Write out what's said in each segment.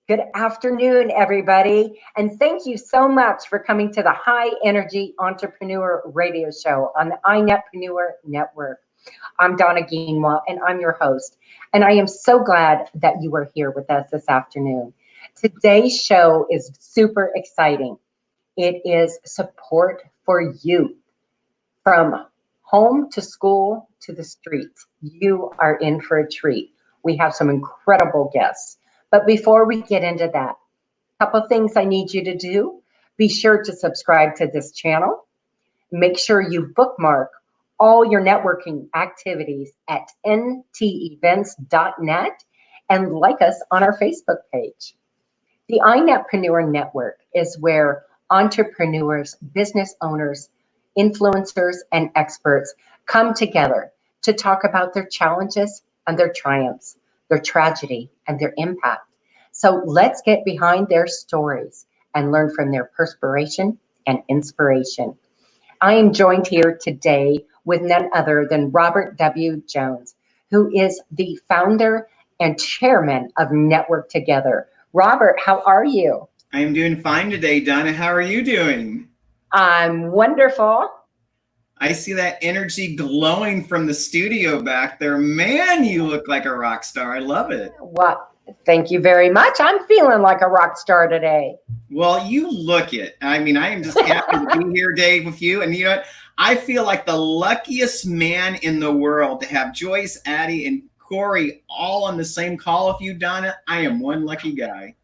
Good afternoon, everybody. And thank you so much for coming to the High Energy Entrepreneur Radio Show on the iNetpreneur Network. I'm Donna Guinwa, and I'm your host. And I am so glad that you are here with us this afternoon. Today's show is super exciting. It is support for youth. From home to school to the streets, you are in for a treat. We have some incredible guests. But before we get into that, a couple things I need you to do. Be sure to subscribe to this channel. Make sure you bookmark all your networking activities at ntevents.net and like us on our Facebook page. The iNetpreneur Network is where entrepreneurs, business owners, influencers, and experts come together to talk about their challenges and their triumphs, their tragedy and their impact. So let's get behind their stories and learn from their perspiration and inspiration. I am joined here today with none other than Robert W. Jones, who is the founder and chairman of Network Together. Robert, how are you? I am doing fine today, Donna. How are you doing? I'm wonderful. I see that energy glowing from the studio back there. Man, you look like a rock star. I love it. Well, thank you very much. I'm feeling like a rock star today. Well, you look it. I mean, I am just happy to be here, Dave, with you. And you know what? I feel like the luckiest man in the world to have Joyce, Addie, and Corey all on the same call with you, Donna. I am one lucky guy.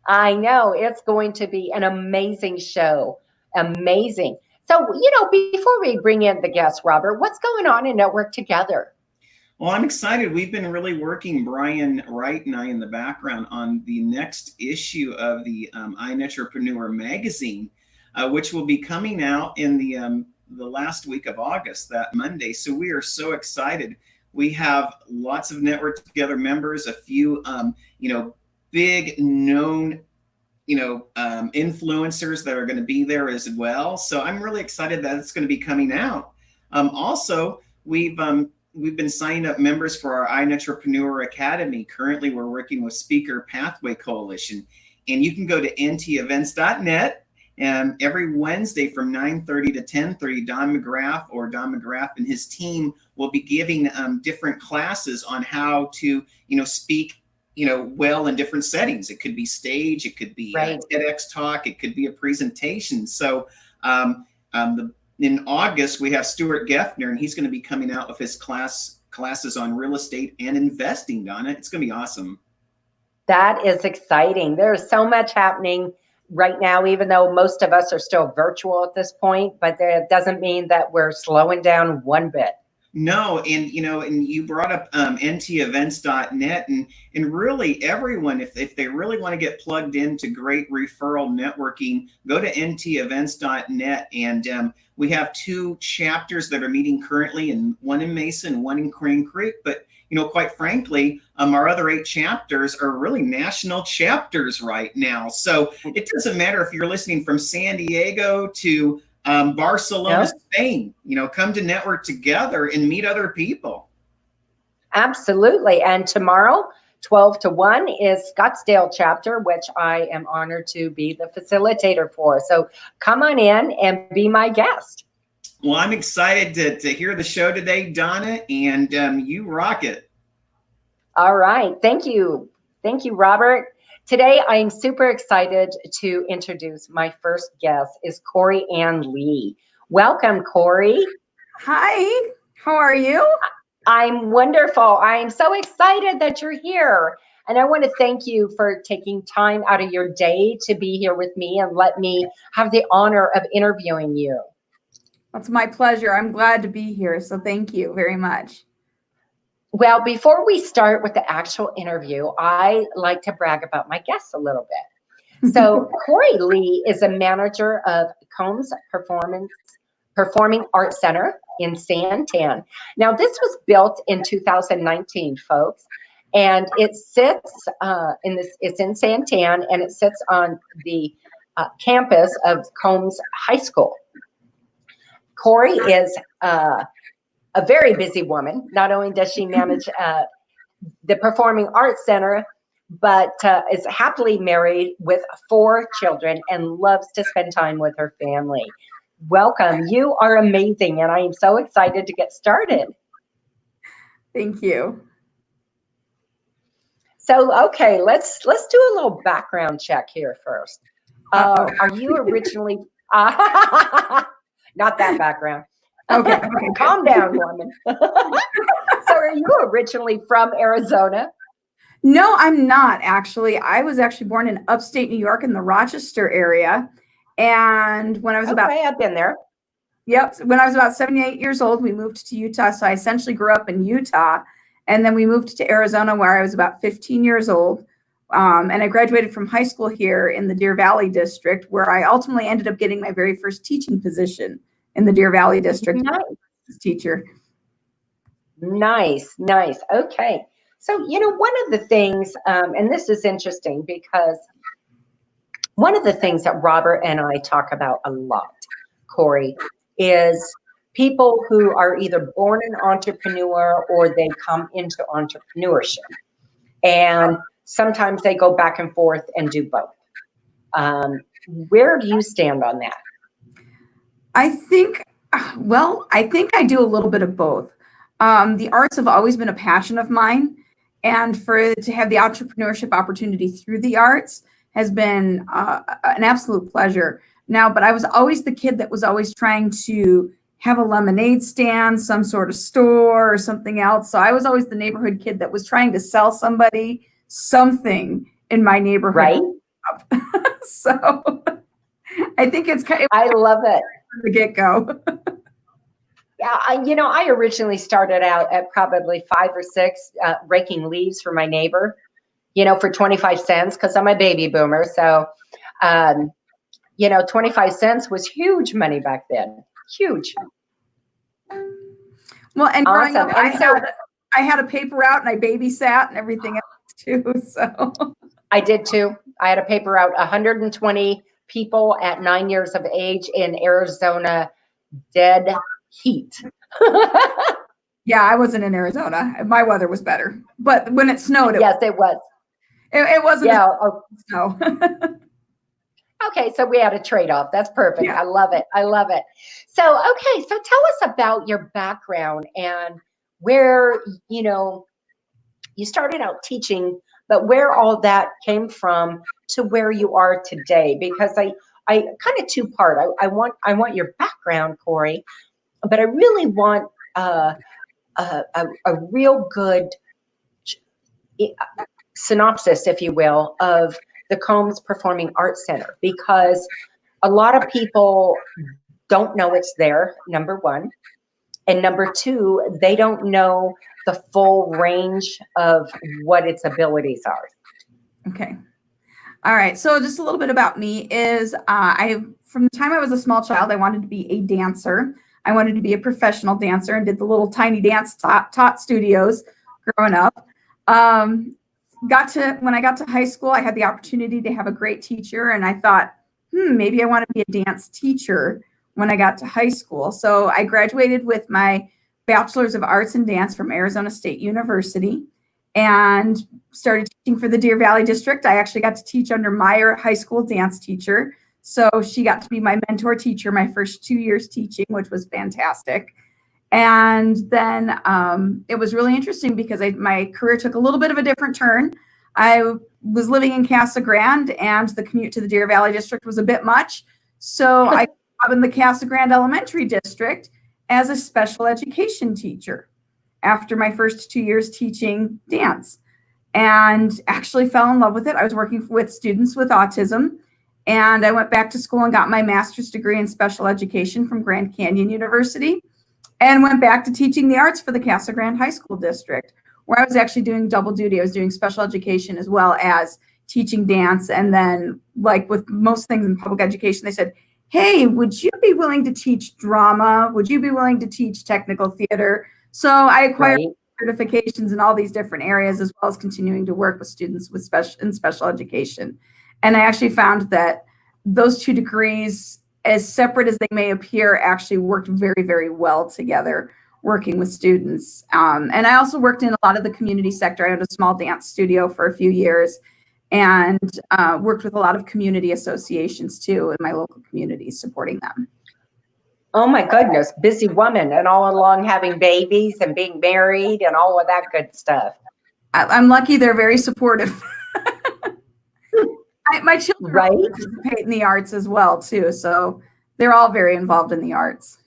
I know. It's going to be an amazing show. Amazing. So, before we bring in the guests, Robert, what's going on in Network Together? Well, I'm excited. We've been really working, Brian Wright and I in the background, on the next issue of the iNetpreneur magazine, which will be coming out in the last week of August, that Monday. So we are so excited. We have lots of Network Together members, a few, big known influencers that are going to be there as well. So I'm really excited that it's going to be coming out. Also, we've been signing up members for our iNetpreneur Academy. Currently, we're working with Speaker Pathway Coalition, and you can go to ntevents.net. And every Wednesday from 9:30 to 10:30, Don McGrath and his team will be giving different classes on how to, speak well in different settings. It could be stage, it could be a TEDx talk, it could be a presentation. So in August, we have Stuart Geffner, and he's going to be coming out with his classes on real estate and investing, Donna. It's going to be awesome. That is exciting. There's so much happening right now, even though most of us are still virtual at this point, but that doesn't mean that we're slowing down one bit. No, and you brought up ntevents.net, and really everyone, if they really want to get plugged into great referral networking, go to ntevents.net, and we have 2 chapters that are meeting currently, and one in Mesa and one in Crane Creek. But quite frankly, our other 8 chapters are really national chapters right now. So it doesn't matter if you're listening from San Diego to Barcelona, Spain, come to Network Together and meet other people. Absolutely. And tomorrow, 12 to 1 is Scottsdale chapter, which I am honored to be the facilitator for. So come on in and be my guest. Well, I'm excited to hear the show today, Donna, and you rock it. All right. Thank you. Thank you, Robert. Today, I am super excited to introduce my first guest is Corianna Lee. Welcome, Corey. Hi, how are you? I'm wonderful. I'm so excited that you're here. And I want to thank you for taking time out of your day to be here with me and let me have the honor of interviewing you. It's my pleasure. I'm glad to be here. So thank you very much. Well, before we start with the actual interview, I like to brag about my guests a little bit. So Corey Lee is a manager of Combs Performing Arts Center in Santan. Now, this was built in 2019, folks, and it sits it's in Santan, and it sits on the campus of Combs High School. Corey is a very busy woman. Not only does she manage the Performing Arts Center, but is happily married with 4 children and loves to spend time with her family. Welcome. You are amazing, and I am so excited to get started. Thank you. So, okay, let's do a little background check here first. Are you originally not that background? Okay. Calm down, woman. So, are you originally from Arizona? No, I'm not actually. I was actually born in upstate New York in the Rochester area. And when I was Okay, I've been there. when I was about 78 years old, we moved to Utah. So I essentially grew up in Utah. And then we moved to Arizona where I was about 15 years old. And I graduated from high school here in the Deer Valley district, where I ultimately ended up getting my very first teaching position in the Deer Valley district. Nice. Teacher. Nice. Okay. So, one of the things, and this is interesting because one of the things that Robert and I talk about a lot, Corey, is people who are either born an entrepreneur or they come into entrepreneurship. And sometimes they go back and forth and do both. Where do you stand on that? I think I do a little bit of both. The arts have always been a passion of mine, and to have the entrepreneurship opportunity through the arts has been an absolute pleasure. Now, but I was always the kid that was always trying to have a lemonade stand, some sort of store or something else. So I was always the neighborhood kid that was trying to sell somebody something in my neighborhood. Right. So I think I love it. From the get-go. Yeah, I originally started out at probably 5 or 6 raking leaves for my neighbor, for 25 cents because I'm a baby boomer. So, 25 cents was huge money back then. Huge. Well, and growing Awesome. up, I had a paper route and I babysat and everything else too. So I did too. I had a paper route, 120 people at 9 years of age in Arizona, dead heat. Yeah, I wasn't in Arizona. My weather was better, but when it snowed, Yes, it was. It wasn't. Yeah. Snow. Okay, so we had a trade-off. That's perfect. Yeah. I love it. So, okay, so tell us about your background and where, you started out teaching, but where all that came from to where you are today. Because I kind of two-part. I want your background, Corey, but I really want a real good synopsis, if you will, of the Combs Performing Arts Center, because a lot of people don't know it's there, number one. And number two, they don't know the full range of what its abilities are. Okay. All right. So just a little bit about me is from the time I was a small child, I wanted to be a dancer. I wanted to be a professional dancer and did the little tiny dance tot studios growing up. When I got to high school, I had the opportunity to have a great teacher, and I thought, maybe I want to be a dance teacher when I got to high school. So I graduated with my Bachelor's of Arts in Dance from Arizona State University and started teaching for the Deer Valley district. I actually got to teach under my high school dance teacher. So she got to be my mentor teacher my first 2 years teaching, which was fantastic. And then it was really interesting because my career took a little bit of a different turn. I was living in Casa Grande, and the commute to the Deer Valley district was a bit much. So I got in the Casa Grande Elementary District as a special education teacher after my first 2 years teaching dance, and actually fell in love with it. I was working with students with autism, and I went back to school and got my master's degree in special education from Grand Canyon University, and went back to teaching the arts for the Casa Grande High School District, where I was actually doing double duty. I was doing special education as well as teaching dance. And then, like with most things in public education, they said, hey, would you be willing to teach drama? Would you be willing to teach technical theater? So I acquired certifications in all these different areas, as well as continuing to work with students with special education. And I actually found that those 2 degrees, as separate as they may appear, actually worked very, very well together, working with students. And I also worked in a lot of the community sector. I had a small dance studio for a few years, and worked with a lot of community associations too in my local communities, supporting them. Oh my goodness, busy woman, and all along having babies and being married and all of that good stuff. I'm lucky they're very supportive. My children Right? participate in the arts as well too, so they're all very involved in the arts.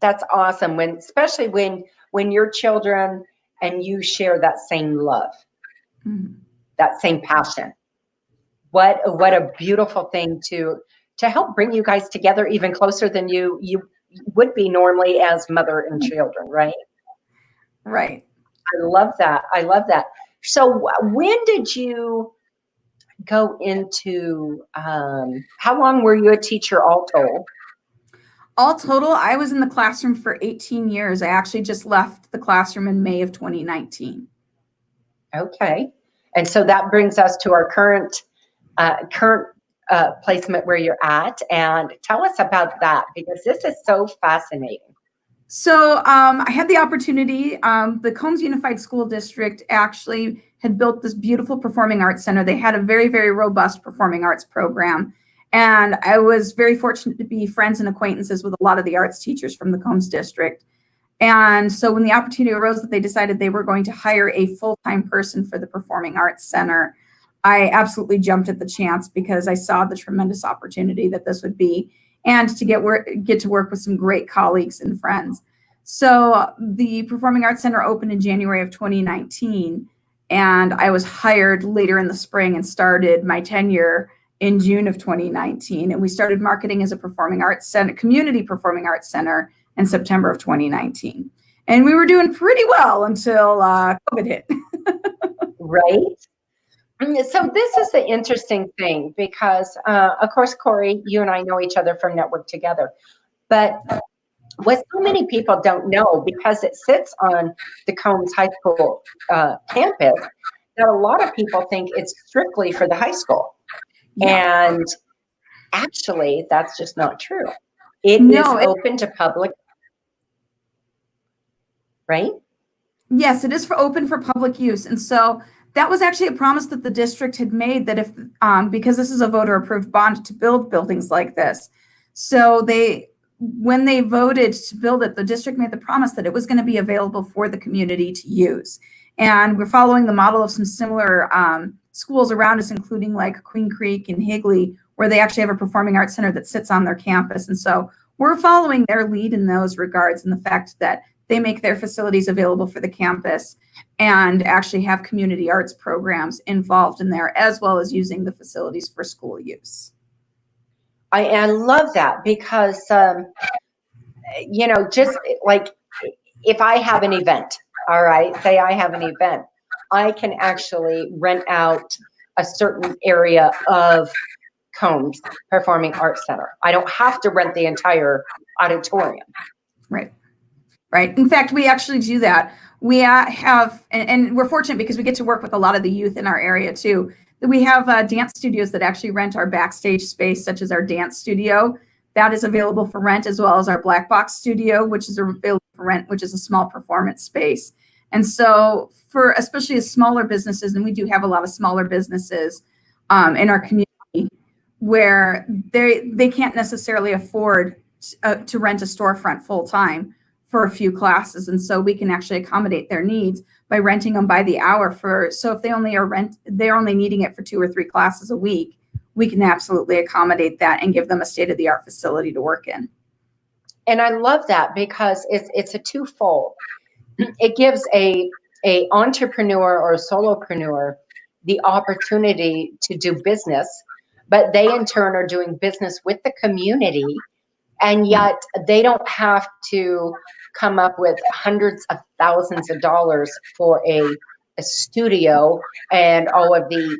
That's awesome. Especially when your children and you share that same love, that same passion. What a beautiful thing to help bring you guys together even closer than you would be normally as mother and children, right? Right. I love that. I love that. So when did you go into, how long were you a teacher all told? All total, I was in the classroom for 18 years. I actually just left the classroom in May of 2019. Okay. And so that brings us to our current placement where you're at. And tell us about that, because this is so fascinating. So I had the opportunity, the Combs Unified School District actually had built this beautiful performing arts center. They had a very, very robust performing arts program. And I was very fortunate to be friends and acquaintances with a lot of the arts teachers from the Combs District. And so when the opportunity arose that they decided they were going to hire a full-time person for the Performing Arts Center, I absolutely jumped at the chance because I saw the tremendous opportunity that this would be, and to get to work with some great colleagues and friends. So the Performing Arts Center opened in January of 2019, and I was hired later in the spring and started my tenure in June of 2019. And we started marketing as a performing arts center, community performing arts center, in September of 2019. And we were doing pretty well until COVID hit. Right. So this is the interesting thing because, of course, Corey, you and I know each other from Network Together. But what so many people don't know, because it sits on the Combs High School campus, that a lot of people think it's strictly for the high school. Yeah. And actually, that's just not true. It is open to public, right? Yes, it is open for public use. And so that was actually a promise that the district had made, that if, because this is a voter approved bond to build buildings like this. So when they voted to build it, the district made the promise that it was going to be available for the community to use. And we're following the model of some similar schools around us, including like Queen Creek and Higley, where they actually have a performing arts center that sits on their campus. And so we're following their lead in those regards, and the fact that they make their facilities available for the campus and actually have community arts programs involved in there, as well as using the facilities for school use. I love that because, you know, just like if I have an event, all right, say I have an event, I can actually rent out a certain area of Combs Performing Arts Center. I don't have to rent the entire auditorium. Right. Right. In fact, we actually do that. We have, and we're fortunate because we get to work with a lot of the youth in our area too. We have dance studios that actually rent our backstage space, such as our dance studio. That is available for rent, as well as our black box studio, which is available for rent, which is a small performance space. And so for especially as smaller businesses, and we do have a lot of smaller businesses in our community where they can't necessarily afford to rent a storefront full time for a few classes. And so we can actually accommodate their needs by renting them by the hour so if they're only needing it for 2 or 3 classes a week, we can absolutely accommodate that and give them a state-of-the-art facility to work in. And I love that because it's a twofold. It gives a entrepreneur or a solopreneur the opportunity to do business, but they in turn are doing business with the community, and yet they don't have to come up with hundreds of thousands of dollars for a studio and all of the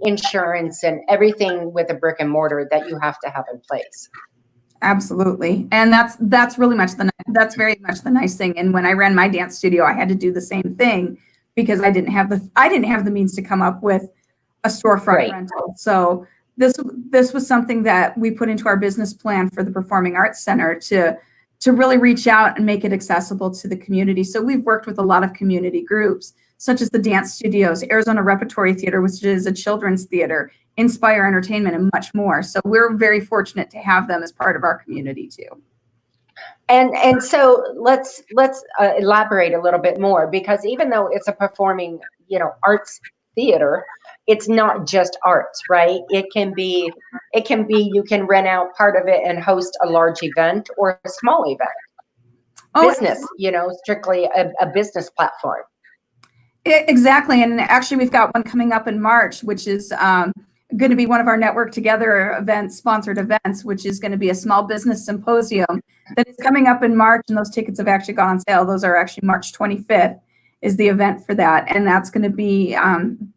insurance and everything with a brick and mortar that you have to have in place. Absolutely. And that's very much the nice thing. And when I ran my dance studio, I had to do the same thing because I didn't have the means to come up with a storefront rental. So this was something that we put into our business plan for the Performing Arts Center to to really reach out and make it accessible to the community. So we've worked with a lot of community groups, such as the Dance Studios, Arizona Repertory Theater, which is a children's theater, Inspire Entertainment, and much more. So we're very fortunate to have them as part of our community too. And so let's elaborate a little bit more, because even though it's a performing, arts theater, it's not just arts, right? It can be you can rent out part of it and host a large event or a small event. Business, strictly a business platform. Exactly. And actually, we've got one coming up in March, which is going to be one of our Network Together events, sponsored events, which is going to be a small business symposium that is coming up in March. And those tickets have actually gone on sale. Those are actually March 25th is the event for that. And that's going to be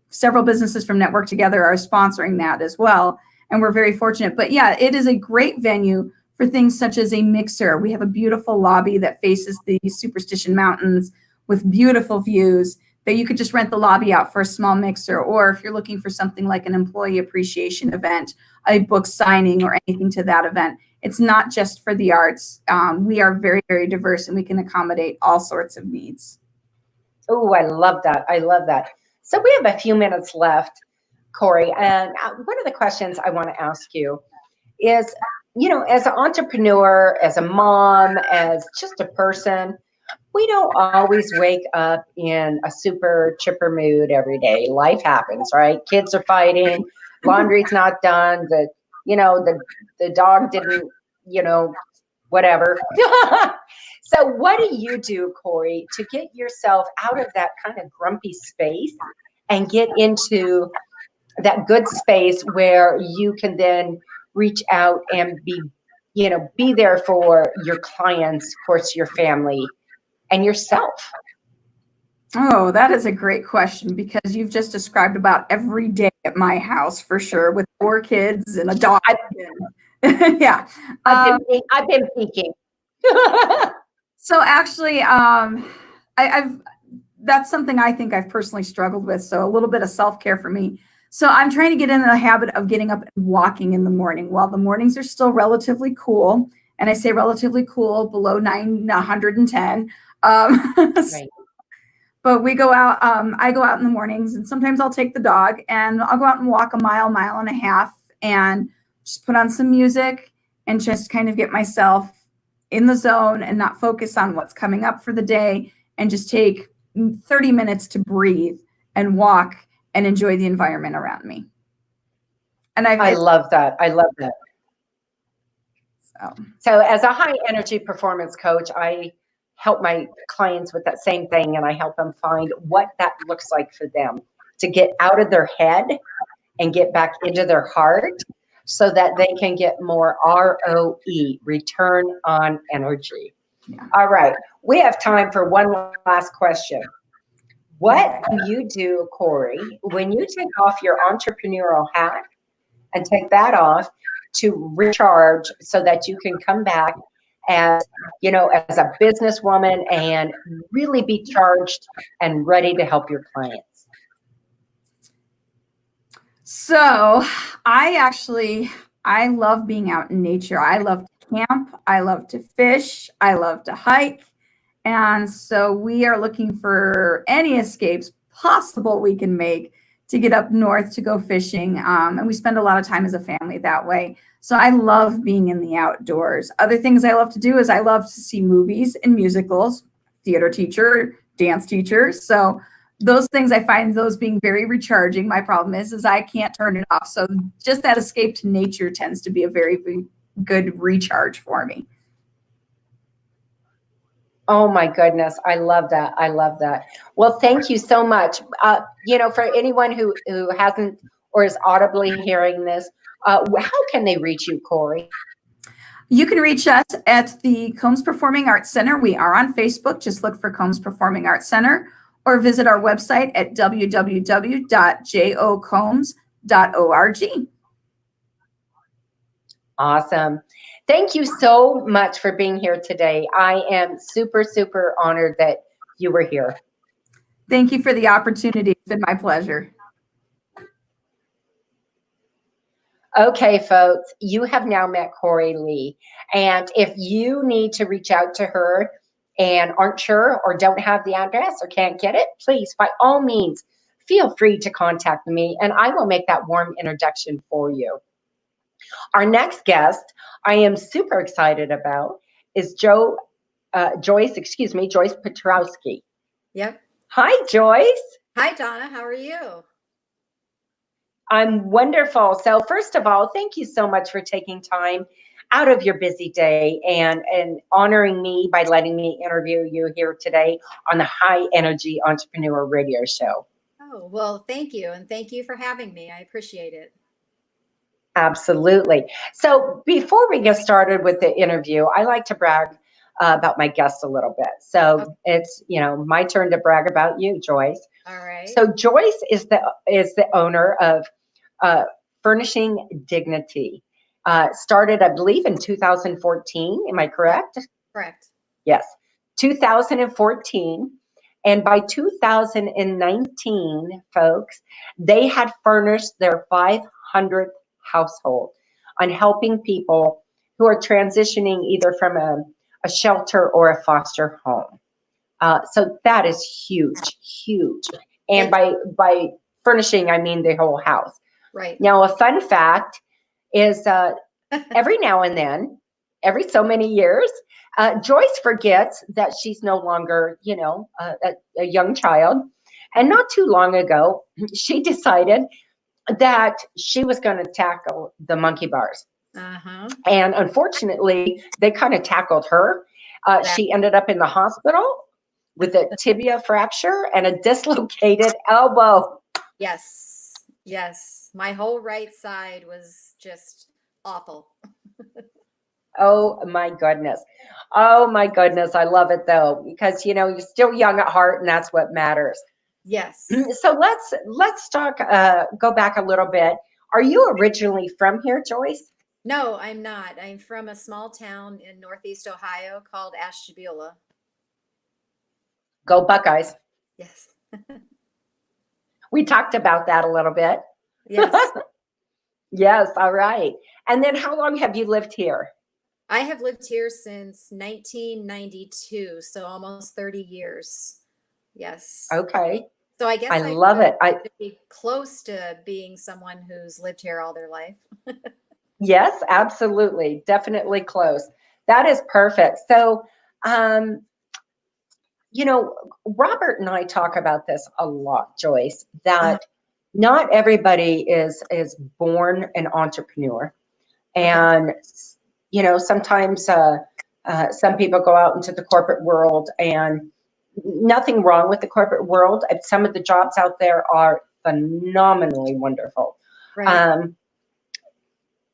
several businesses from Network Together are sponsoring that as well. And we're very fortunate. But yeah, it is a great venue for things such as a mixer. We have a beautiful lobby that faces the Superstition Mountains with beautiful views that you could just rent the lobby out for a small mixer. Or if you're looking for something like an employee appreciation event, a book signing, or anything to that event, it's not just for the arts. We are very, very diverse, and we can accommodate all sorts of needs. Oh, I love that. I love that. So we have a few minutes left, Cori, and one of the questions I want to ask you is, as an entrepreneur, as a mom, as just a person, we don't always wake up in a super chipper mood every day. Life happens, right? Kids are fighting, laundry's not done, the dog didn't, whatever. So what do you do, Cori, to get yourself out of that kind of grumpy space and get into that good space where you can then reach out and be there for your clients, of course, your family, and yourself? Oh, that is a great question, because you've just described about every day at my house for sure, with 4 kids and a dog. Yeah. I've been thinking. So actually, that's something I think I've personally struggled with. So a little bit of self-care for me. So I'm trying to get into the habit of getting up and walking in the morning while the mornings are still relatively cool. And I say relatively cool, below 110. Right. But we go out, I go out in the mornings, and sometimes I'll take the dog and I'll go out and walk a mile and a half, and just put on some music and just kind of get myself in the zone and not focus on what's coming up for the day, and just take 30 minutes to breathe and walk and enjoy the environment around me. And I love that. I love that. So as a high energy performance coach, I help my clients with that same thing, and I help them find what that looks like for them to get out of their head and get back into their heart, so that they can get more ROE, return on energy. Yeah. All right, we have time for one last question. What do you do, Cori, when you take off your entrepreneurial hat and take that off to recharge, so that you can come back as a businesswoman and really be charged and ready to help your clients? So I love being out in nature. I love to camp. I love to fish. I love to hike. And so we are looking for any escapes possible we can make to get up north to go fishing. And we spend a lot of time as a family that way. So I love being in the outdoors. Other things I love to do is I love to see movies and musicals, theater teacher, dance teacher. So those things, I find those being very recharging. My problem is I can't turn it off. So just that escape to nature tends to be a very, very good recharge for me. Oh my goodness. I love that. I love that. Well, thank you so much. For anyone who hasn't or is audibly hearing this, how can they reach you, Cori? You can reach us at the Combs Performing Arts Center. We are on Facebook. Just look for Combs Performing Arts Center, or visit our website at www.jocombs.org. Awesome. Thank you so much for being here today. I am super, super honored that you were here. Thank you for the opportunity. It's been my pleasure. Okay, folks, you have now met Corey Lee. And if you need to reach out to her and aren't sure or don't have the address or can't get it, please, by all means, feel free to contact me and I will make that warm introduction for you. Our next guest I am super excited about is Joyce Petrowski. Yep. Hi, Joyce. Hi, Donna. How are you? I'm wonderful. So first of all, thank you so much for taking time out of your busy day and honoring me by letting me interview you here today on the High Energy Entrepreneur Radio Show. Oh, well, thank you. And thank you for having me. I appreciate it. Absolutely. So before we get started with the interview, I like to brag about my guests a little bit. So Okay. it's, my turn to brag about you, Joyce. All right. So Joyce is the owner of Furnishing Dignity. Started, I believe, in 2014. Am I correct? Correct. Yes, 2014. And by 2019, folks, they had furnished their 500th household on helping people who are transitioning either from a shelter or a foster home. So that is huge, huge. And by furnishing, I mean the whole house. Right. Now, a fun fact is every now and then, every so many years, Joyce forgets that she's no longer, a young child. And not too long ago, she decided that she was going to tackle the monkey bars. Uh-huh. And unfortunately, they kind of tackled her. She ended up in the hospital with a tibia fracture and a dislocated elbow. Yes. Yes. My whole right side was just awful. Oh my goodness. Oh my goodness. I love it though, because you're still young at heart and that's what matters. Yes. So let's talk, go back a little bit. Are you originally from here, Joyce? No, I'm not. I'm from a small town in Northeast Ohio called Ashtabula. Go Buckeyes. Yes. We talked about that a little bit. Yes. Yes. All right. And then how long have you lived here? I have lived here since 1992, so almost 30 years. Yes. Okay. So I guess I love it. be close to being someone who's lived here all their life. Yes, absolutely. Definitely close. That is perfect. So, Robert and I talk about this a lot, Joyce, that not everybody is born an entrepreneur. And, sometimes some people go out into the corporate world, and nothing wrong with the corporate world. Some of the jobs out there are phenomenally wonderful. Right.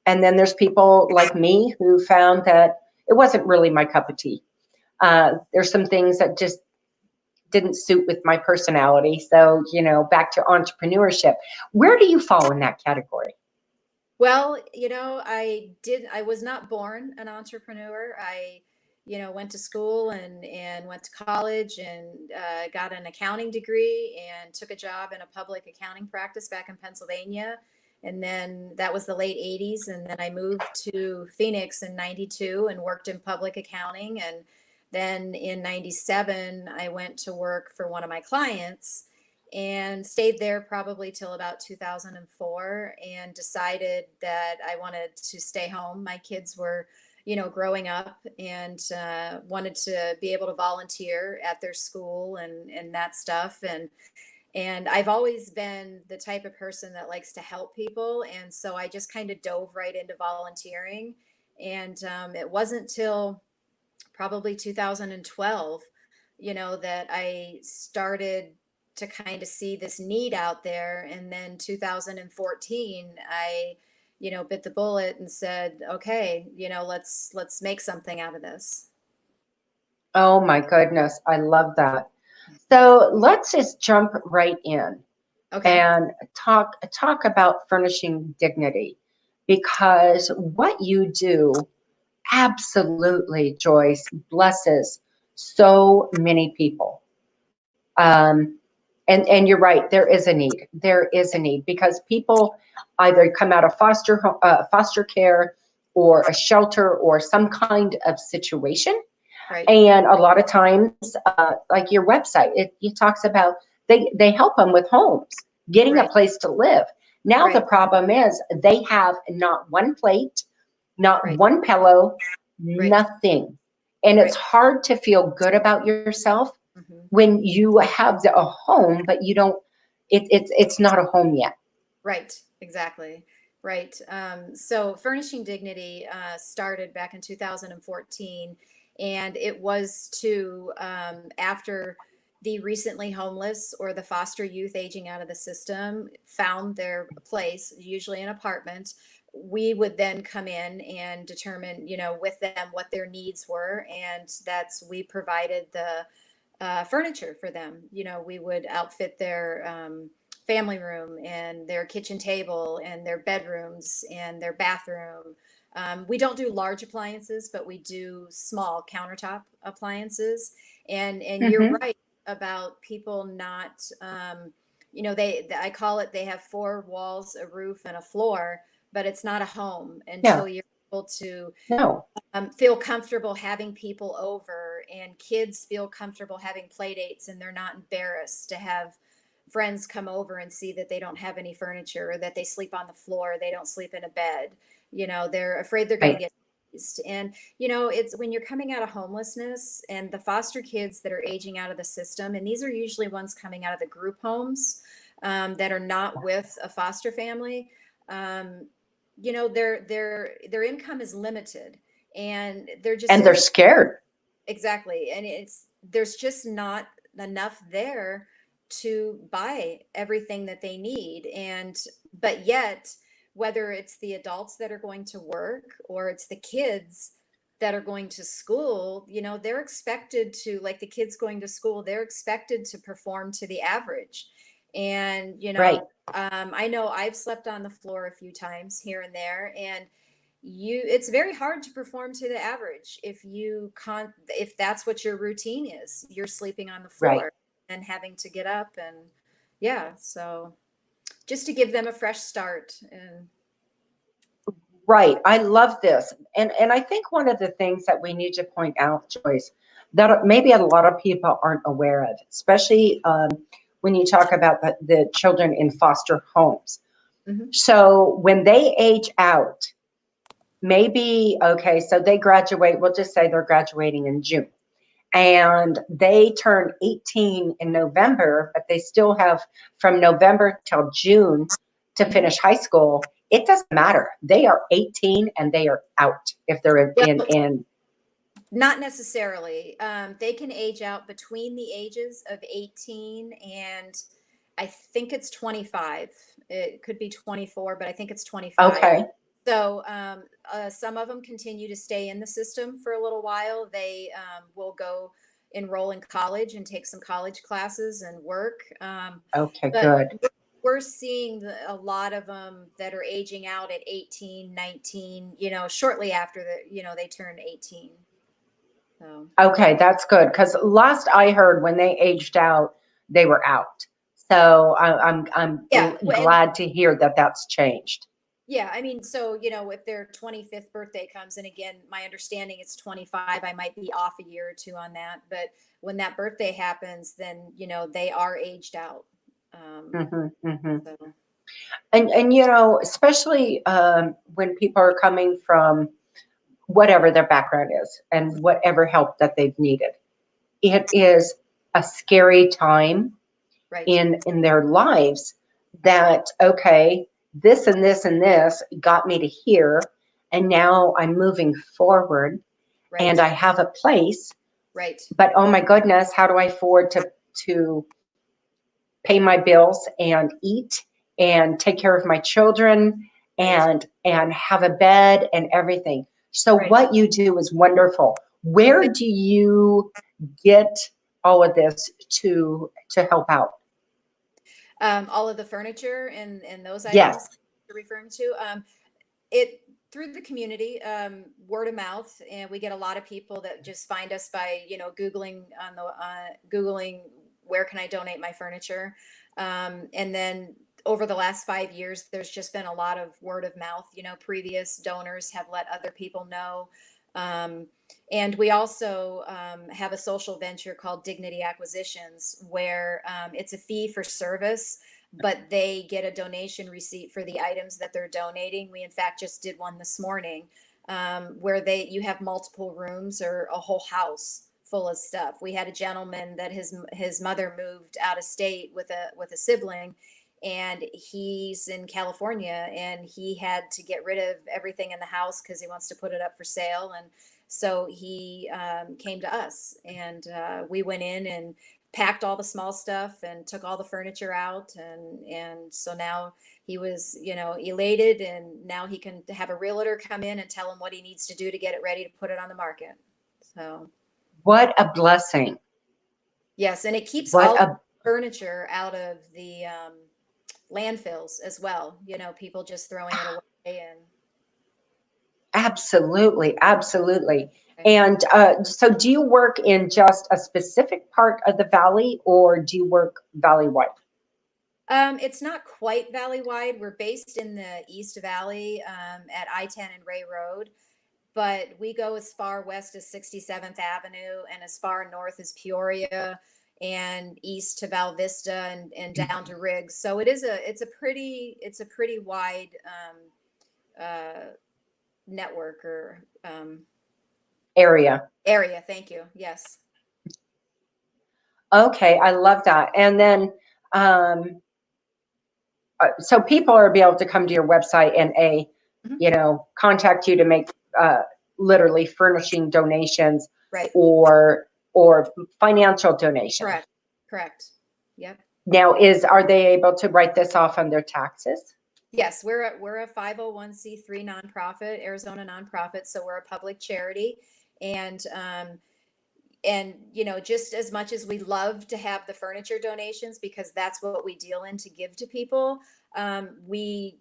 And then there's people like me who found that it wasn't really my cup of tea. There's some things that just didn't suit with my personality. So, back to entrepreneurship. Where do you fall in that category? Well, I was not born an entrepreneur. I, went to school and went to college and got an accounting degree and took a job in a public accounting practice back in Pennsylvania. And then that was the late 80s. And then I moved to Phoenix in 92 and worked in public accounting. And then in 97, I went to work for one of my clients and stayed there probably till about 2004 and decided that I wanted to stay home. My kids were, growing up and wanted to be able to volunteer at their school and that stuff. And I've always been the type of person that likes to help people. And so I just kind of dove right into volunteering. And it wasn't till probably 2012, that I started to kind of see this need out there. And then 2014, I, bit the bullet and said, okay, let's make something out of this. Oh my goodness. I love that. So let's just jump right in and talk about Furnishing Dignity, because what you do absolutely, Joyce, blesses so many people. And you're right, there is a need. There is a need because people either come out of foster care or a shelter or some kind of situation. Right. And a lot of times, like your website, it talks about they help them with homes, getting a Right. place to live. Now the Right. problem is they have not one plate, not Right. one pillow, Right. nothing. And it's Right. hard to feel good about yourself Mhm. when you have a home, but you don't, it's not a home yet. Right, exactly. Right. So Furnishing Dignity started back in 2014, and it was to, after the recently homeless or the foster youth aging out of the system found their place, usually an apartment, we would then come in and determine, with them what their needs were. And we provided the furniture for them. We would outfit their family room and their kitchen table and their bedrooms and their bathroom. We don't do large appliances, but we do small countertop appliances. And you're Mm-hmm. right about people not, I call it, they have four walls, a roof, and a floor, but it's not a home Yeah, until you're able to no, feel comfortable having people over, and kids feel comfortable having play dates, and they're not embarrassed to have friends come over and see that they don't have any furniture, or that they sleep on the floor, they don't sleep in a bed. They're afraid they're going to right. get teased. And it's when you're coming out of homelessness and the foster kids that are aging out of the system, and these are usually ones coming out of the group homes, that are not with a foster family. Their income is limited, and there just And they're isn't. scared. Exactly. And there's just not enough there to buy everything that they need. But yet, whether it's the adults that are going to work or it's the kids that are going to school, they're expected to, like the kids going to school, they're expected to perform to the average. And, Right. I know I've slept on the floor a few times here and there, and it's very hard to perform to the average if that's what your routine is. You're sleeping on the Right. floor and having to get up, and yeah, so just to give them a fresh start. And Right. I love this. And I think one of the things that we need to point out, Joyce, that maybe a lot of people aren't aware of, especially when you talk about the children in foster homes. Mhm. So when they age out, maybe, okay, so they graduate, we'll just say they're graduating in June. And they turn 18 in November, but they still have from November till June to Mhm. finish high school. It doesn't matter. They are 18 and they are out if they're Well, in not necessarily. They can age out between the ages of 18 and I think it's 25. It could be 24, but I think it's 25. okay. So some of them continue to stay in the system for a little while. They will go enroll in college and take some college classes and work. Okay, But good. we're seeing a lot of them that are aging out at 18, 19, shortly after they turn 18. So Okay, that's good. Because last I heard when they aged out, they were out. So I'm yeah, and glad to hear that that's changed. yeah, I mean, so if their 25th birthday comes, and again, my understanding it's 25, I might be off a year or two on that, but when that birthday happens, then they are aged out. Um, Hmm, hmm. so And especially when people are coming from whatever their background is and whatever help that they've needed, it is a scary time right, in their lives that okay, this and this and this got me to here, and now I'm moving forward and right, I have a place, right, but oh my goodness, how do I afford to pay my bills and eat and take care of my children right, and have a bed and everything. So right. what you do is wonderful. Where do you get all of this to help out? All of the furniture and those items Yes. you're referring to, it through the community, word of mouth, and we get a lot of people that just find us by googling where can I donate my furniture? And then over the last 5 years, there's just been a lot of word of mouth. Previous donors have let other people know. And we also have a social venture called Dignity Acquisitions, where it's a fee for service, but they get a donation receipt for the items that they're donating. We, in fact, just did one this morning where you have multiple rooms or a whole house full of stuff. We had a gentleman that his mother moved out of state with a sibling, and he's in California, and he had to get rid of everything in the house because he wants to put it up for sale. And so he came to us, and we went in and packed all the small stuff and took all the furniture out. And so now he was, elated, and now he can have a realtor come in and tell him what he needs to do to get it ready to put it on the market. So. What a blessing. Yes. And it keeps all the furniture out of the landfills as well. People just throwing it away. And absolutely. And so do you work in just a specific part of the valley, or do you work valley-wide? It's not quite valley-wide. We're based in the East Valley at I-10 and Ray Road, but we go as far west as 67th Avenue and as far north as Peoria and east to Val Vista and down to Riggs. So it's a pretty wide network or area. Thank you. Yes. Okay, I love that. And then so people are be able to come to your website and contact you to make literally furnishing donations, right, or financial donations. Correct. Yep. Now, are they able to write this off on their taxes? Yes, we're a 501c3 nonprofit, Arizona nonprofit, so we're a public charity, and just as much as we love to have the furniture donations, because that's what we deal in to give to people, we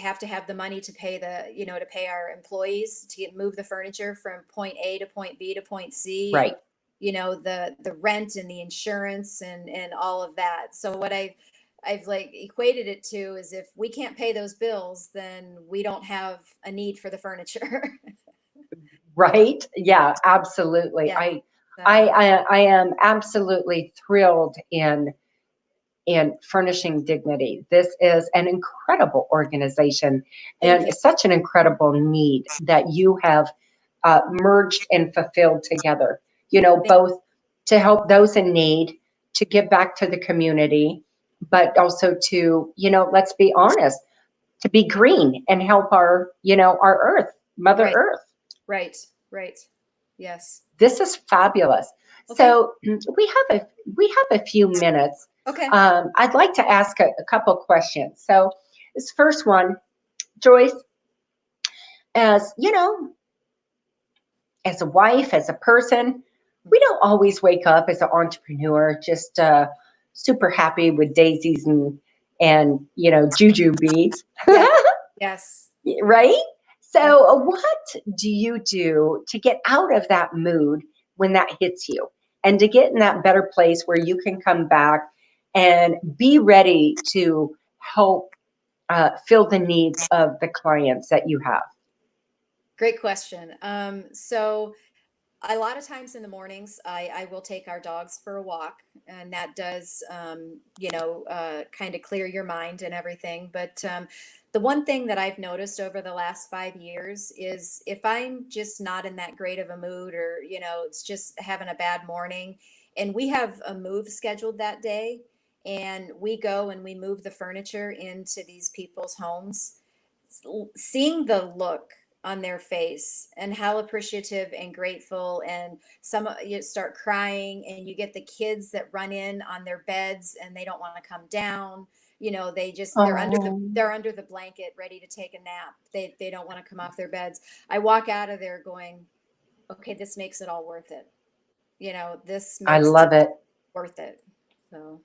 have to have the money to pay to pay our employees to move the furniture from point A to point B to point C. Right. And, the rent and the insurance and all of that. So what I've like equated it to is, if we can't pay those bills, then we don't have a need for the furniture. Right. Yeah, absolutely. Yeah. I am absolutely thrilled in Furnishing Dignity. This is an incredible organization and such an incredible need that you have merged and fulfilled together. Both to help those in need, to give back to the community, but also to, let's be honest, to be green and help our earth, Mother Earth. Right. Yes. This is fabulous. Okay. So we have a few minutes. Okay. I'd like to ask a couple questions. So this first one, Joyce, as as a wife, as a person, we don't always wake up as an entrepreneur just super happy with daisies and juju beads. Yes. Right? So what do you do to get out of that mood when that hits you, and to get in that better place where you can come back and be ready to help fill the needs of the clients that you have? Great question. So a lot of times in the mornings, I will take our dogs for a walk, and that does, kind of clear your mind and everything. But the one thing that I've noticed over the last 5 years is, if I'm just not in that great of a mood, or, it's just having a bad morning, and we have a move scheduled that day, and we go and we move the furniture into these people's homes, seeing the look on their face and how appreciative and grateful, and some you start crying, and you get the kids that run in on their beds and they don't want to come down. They're under the blanket ready to take a nap. They don't want to come off their beds. I walk out of there going, okay, this makes it all worth it. I love it. Worth it. So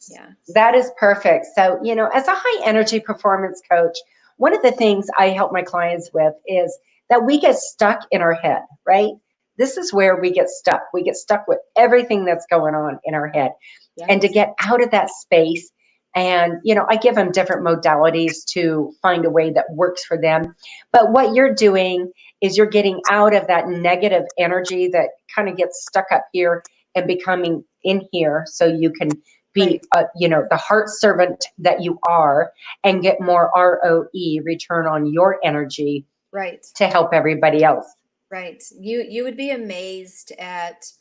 yeah, that is perfect. So as a high energy performance coach, one of the things I help my clients with is that we get stuck in our head, right? this is where we get stuck. We get stuck with everything that's going on in our head. Yes. And to get out of that space, and, you know, I give them different modalities to find a way that works for them. But what you're doing is you're getting out of that negative energy that kind of gets stuck up here and becoming in here, so you can be, you know, the heart servant that you are, and get more ROE, return on your energy, Right. to help everybody else. Right. You would be amazed at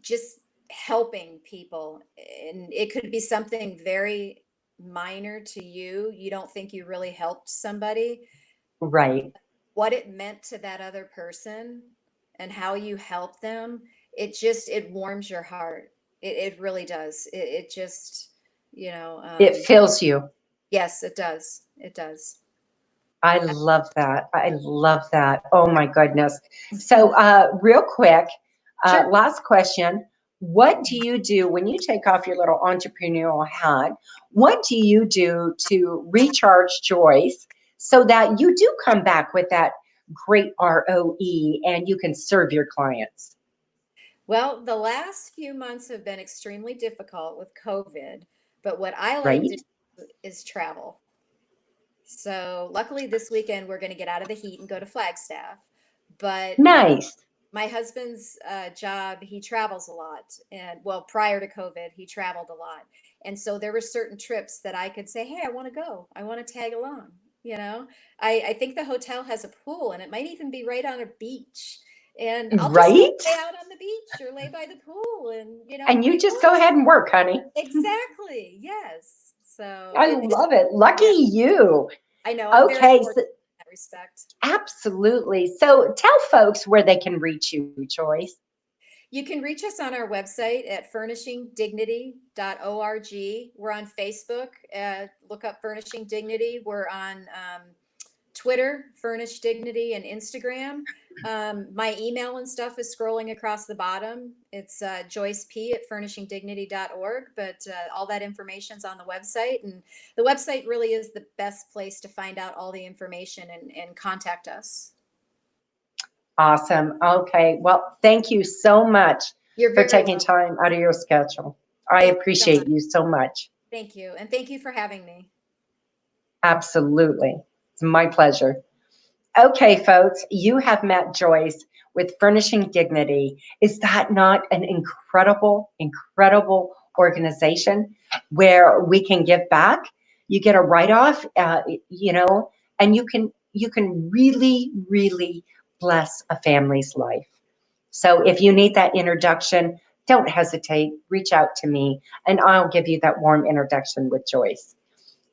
just helping people, and it could be something very minor to you. You don't think you really helped somebody. Right. What it meant to that other person and how you help them, it warms your heart. It really does. It just, you know, It fills you. yes, it does. It does. I love that. I love that. Oh my goodness. So real quick, Sure. last question. What do you do when you take off your little entrepreneurial hat? What do you do to recharge Joyce so that you do come back with that great ROE and you can serve your clients? Well, the last few months have been extremely difficult with COVID, but what I like Right? to do is travel. So luckily this weekend we're going to get out of the heat and go to Flagstaff. But Nice. my husband's job, he travels a lot. And well, prior to COVID, he traveled a lot. And so there were certain trips that I could say, hey, I want to go. I want to tag along. You know, I think the hotel has a pool, and it might even be right on a beach. And I'll just Right? lay out on the beach or lay by the pool and, you know, And you just go relax. ahead and work, honey. Exactly. Yes. So I love it. Lucky yeah, you. I know. I'm very Okay. fortunate So, in that respect. absolutely. So tell folks where they can reach you, Joyce. You can reach us on our website at furnishingdignity.org. We're on Facebook. Look up Furnishing Dignity. We're on Twitter, Furnish Dignity, and Instagram. My email and stuff is scrolling across the bottom. It's joycep@furnishingdignity.org, but all that information's on the website. And the website really is the best place to find out all the information and contact us. Awesome. Okay. Well, thank you so much You're for very taking welcome. time out of your schedule. I Thank you so appreciate much. you so much. Thank you. And thank you for having me. Absolutely. It's my pleasure. Okay, folks, you have met Joyce with Furnishing Dignity. Is that not an incredible, incredible organization where we can give back? You get a write-off, you know, and you can really, really bless a family's life. So if you need that introduction, don't hesitate. Reach out to me, and I'll give you that warm introduction with Joyce.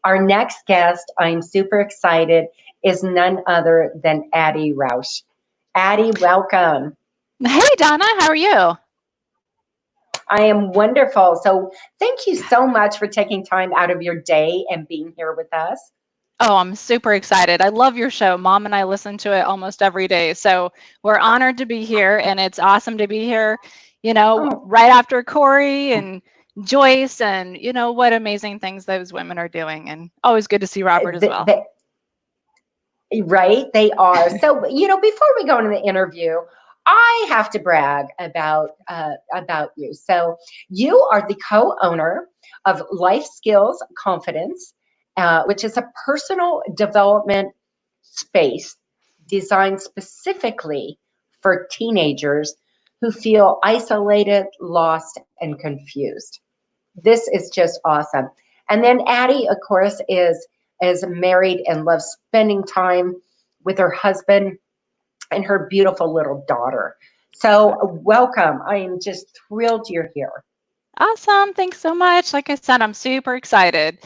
Our next guest, I'm super excited, is none other than Addie Rausch. Addie, welcome. Hey, Donna, how are you? I am wonderful. So thank you so much for taking time out of your day and being here with us. Oh, I'm super excited. I love your show. Mom and I listen to it almost every day. So we're honored to be here, and it's awesome to be here, you know, Oh, right after Corey and Joyce, and, you know, what amazing things those women are doing. And always good to see Robert as well. Right, they are. So, you know, before we go into the interview, I have to brag about you. So, you are the co-owner of Life Skills Confidence, which is a personal development space designed specifically for teenagers who feel isolated, lost, and confused. This is just awesome. And then Addie, of course, is married and loves spending time with her husband and her beautiful little daughter. So welcome. I am just thrilled you're here. Awesome. Thanks so much. Like I said, I'm super excited.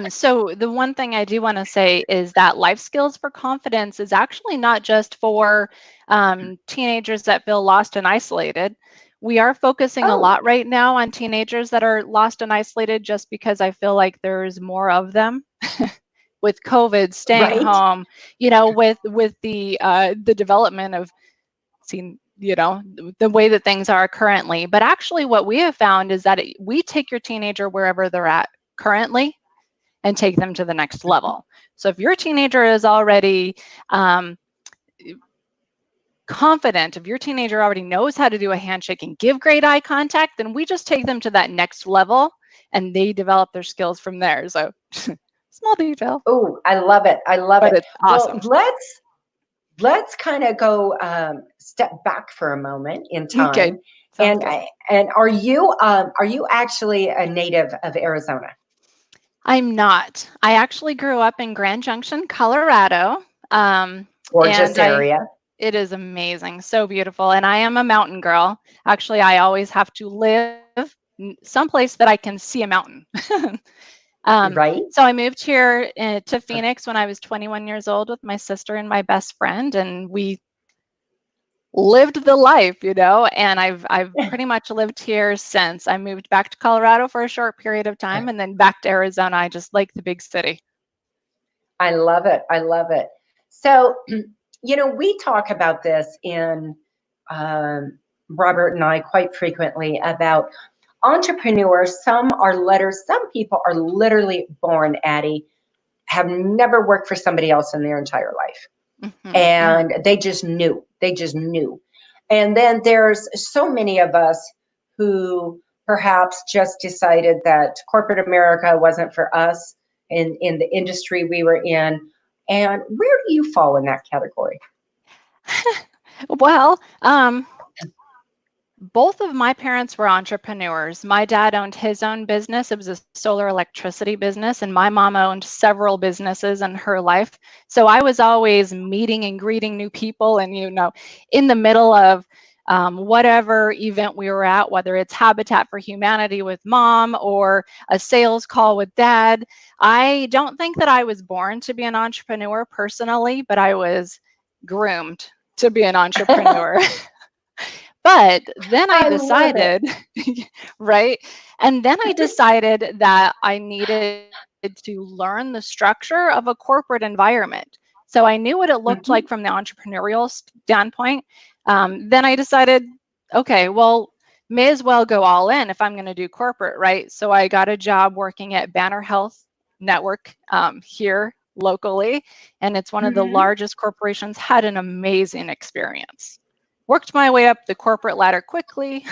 So the one thing I do want to say is that Life Skills for Confidence is actually not just for teenagers that feel lost and isolated. We are focusing a Oh, lot right now on teenagers that are lost and isolated just because I feel like there's more of them with COVID, staying right. home, you know, with the development of seen, you know, the way that things are currently. But actually what we have found is that we take your teenager wherever they're at currently and take them to the next level. So if your teenager is already confident, if your teenager already knows how to do a handshake and give great eye contact, then we just take them to that next level and they develop their skills from there. So small detail. Oh, I love it. I love But it. it's awesome. Well, let's kind of go step back for a moment in time. Okay. Sounds good. And are you actually a native of Arizona? I'm not. I actually grew up in Grand Junction, Colorado. Gorgeous area. It is amazing, so beautiful. And I am a mountain girl. Actually, I always have to live someplace that I can see a mountain. Right. So I moved here to Phoenix when I was 21 years old with my sister and my best friend, and we lived the life, and I've pretty much lived here since. I moved back to Colorado for a short period of time and then back to Arizona. I just like the big city. I love it. I love it. So, we talk about this in Robert and I quite frequently about entrepreneurs. Some people are literally born, Addie, have never worked for somebody else in their entire life. And they just knew. And then there's so many of us who perhaps just decided that corporate America wasn't for us in the industry we were in. And where do you fall in that category? Well, both of my parents were entrepreneurs. My dad owned his own business. It was a solar electricity business, and my mom owned several businesses in her life. So I was always meeting and greeting new people, and in the middle of whatever event we were at, whether it's Habitat for Humanity with mom or a sales call with dad. I don't think that I was born to be an entrepreneur personally, but I was groomed to be an entrepreneur. But then I decided, right? And then I decided that I needed to learn the structure of a corporate environment. So I knew what it looked like from the entrepreneurial standpoint. Then I decided, okay, well, may as well go all in if I'm going to do corporate, right? So I got a job working at Banner Health Network here locally, and it's one of the largest corporations. Had an amazing experience. Worked my way up the corporate ladder quickly,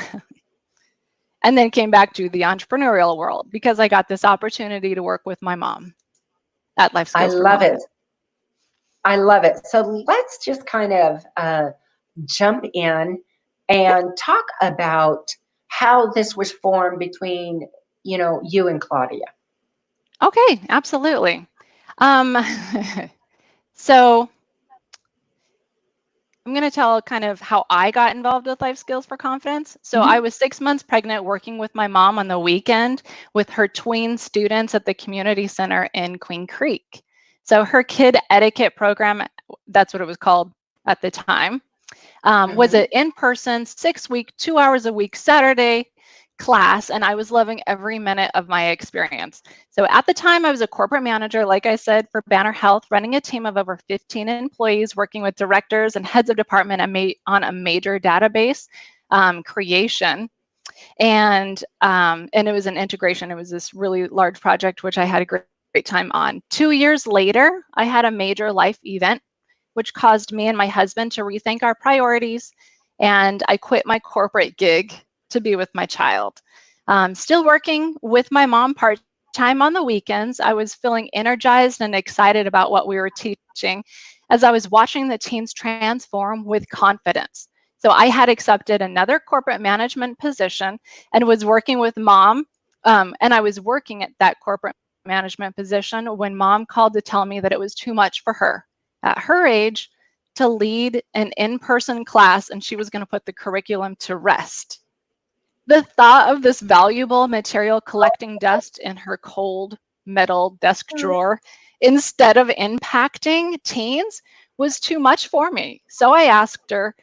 and then came back to the entrepreneurial world because I got this opportunity to work with my mom at Life Skills. I love it. I love it. So let's just kind of jump in and talk about how this was formed between, you and Claudia. Okay, absolutely. So I'm going to tell kind of how I got involved with Life Skills for Confidence. So I was 6 months pregnant working with my mom on the weekend with her tween students at the community center in Queen Creek. So her kid etiquette program, that's what it was called at the time, was an in-person 6-week, 2 hours a week Saturday class, and I was loving every minute of my experience. So at the time, I was a corporate manager, like I said, for Banner Health, running a team of over 15 employees, working with directors and heads of department on a major database creation. And it was an integration. It was this really large project, which I had a great time on. 2 years later, I had a major life event, which caused me and my husband to rethink our priorities. And I quit my corporate gig to be with my child. Still working with my mom part-time on the weekends. I was feeling energized and excited about what we were teaching as I was watching the teens transform with confidence. So I had accepted another corporate management position and was working with mom. And I was working at that corporate management position when mom called to tell me that it was too much for her at her age to lead an in-person class, and she was going to put the curriculum to rest. The thought of this valuable material collecting dust in her cold metal desk drawer instead of impacting teens was too much for me. So I asked her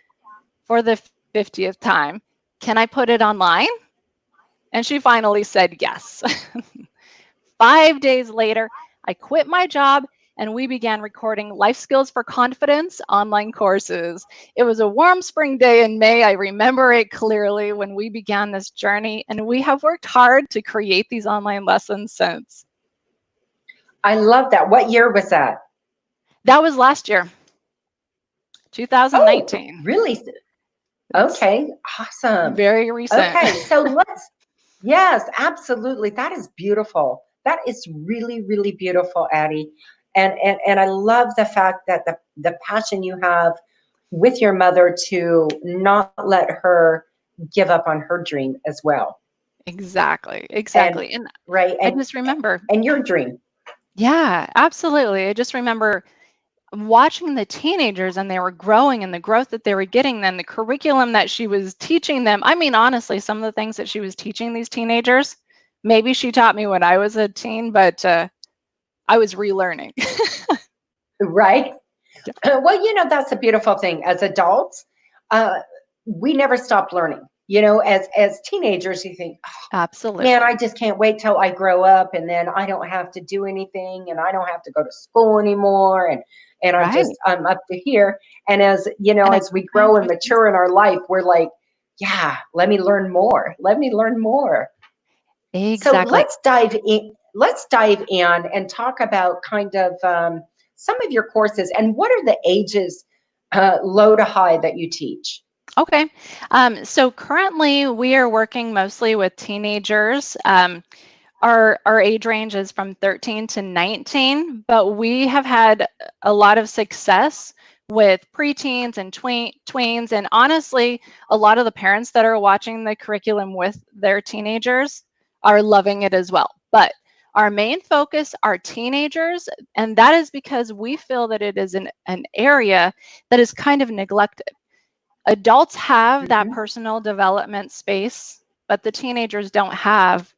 for the 50th time, can I put it online? And she finally said yes. 5 days later, I quit my job and we began recording Life Skills for Confidence online courses. It was a warm spring day in May. I remember it clearly when we began this journey, and we have worked hard to create these online lessons since. I love that. What year was that? That was last year. 2019. Really? Okay, awesome. Very recent. Okay, so yes, absolutely. That is beautiful. That is really, really beautiful, Addie. And I love the fact that the passion you have with your mother to not let her give up on her dream as well. Exactly. And And right, I just remember, and your dream. yeah, absolutely. I just remember watching the teenagers and they were growing and the growth that they were getting, then the curriculum that she was teaching them. I mean, honestly, some of the things that she was teaching these teenagers, maybe she taught me when I was a teen, but I was relearning. Right? Yeah. Well, that's a beautiful thing. As adults, uh, we never stop learning. As teenagers, you think, man, I Absolutely. just can't wait till I grow up and then I don't have to do anything and I don't have to go to school anymore. And Right. I'm up to here. And And I as we make my own grow and choices. mature in our life, we're like, yeah, let me learn more. Let me learn more. So Exactly. let's dive in and talk about kind of some of your courses and what are the ages low to high that you teach? Okay. So currently we are working mostly with teenagers. Our age range is from 13 to 19, but we have had a lot of success with preteens and tweens. And honestly, a lot of the parents that are watching the curriculum with their teenagers are loving it as well. But our main focus are teenagers, and that is because we feel that it is an area that is kind of neglected. Adults have that Mhm. personal development space, but the teenagers don't have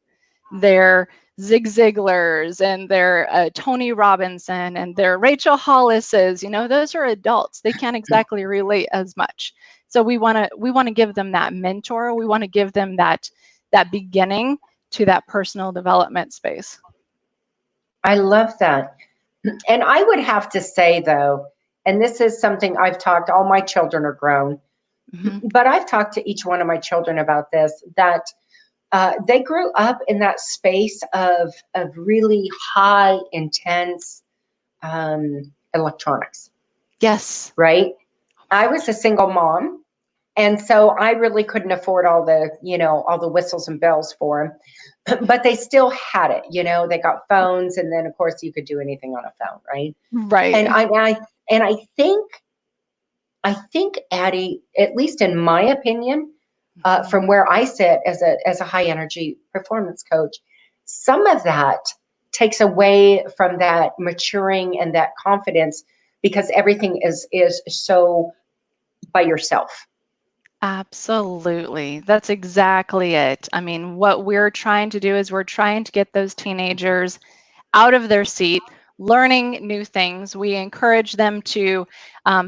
their Zig Ziglars and their Tony Robinson and their Rachel Hollises. Those are adults. They can't exactly relate as much. So we want to give them that mentor. We want to give them that beginning to that personal development space. I love that. And I would have to say, though, and this is something all my children are grown, Mhm. but I've talked to each one of my children about this, that they grew up in that space of really high, intense electronics, Yes. right? Oh my I was gosh. a single mom. And so I really couldn't afford all the whistles and bells for them, but they still had it. They got phones, and then of course you could do anything on a phone, right? And Right. I think Addie, at least in my opinion, Mhm. from where I sit as a high energy performance coach, some of that takes away from that maturing and that confidence because everything is so by yourself. Absolutely. That's exactly it. I mean, what we're trying to do is we're trying to get those teenagers out of their seat, learning new things. We encourage them to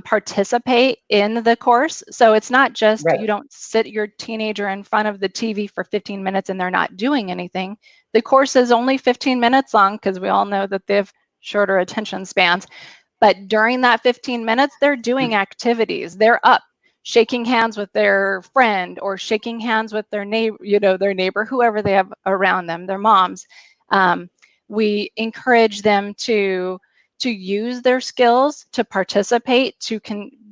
participate in the course. So it's not just Right. you don't sit your teenager in front of the TV for 15 minutes and they're not doing anything. The course is only 15 minutes long because we all know that they have shorter attention spans. But during that 15 minutes, they're doing activities. They're up shaking hands with their friend or shaking hands with their neighbor, whoever they have around them, their moms. Um, we encourage them to use their skills, to participate,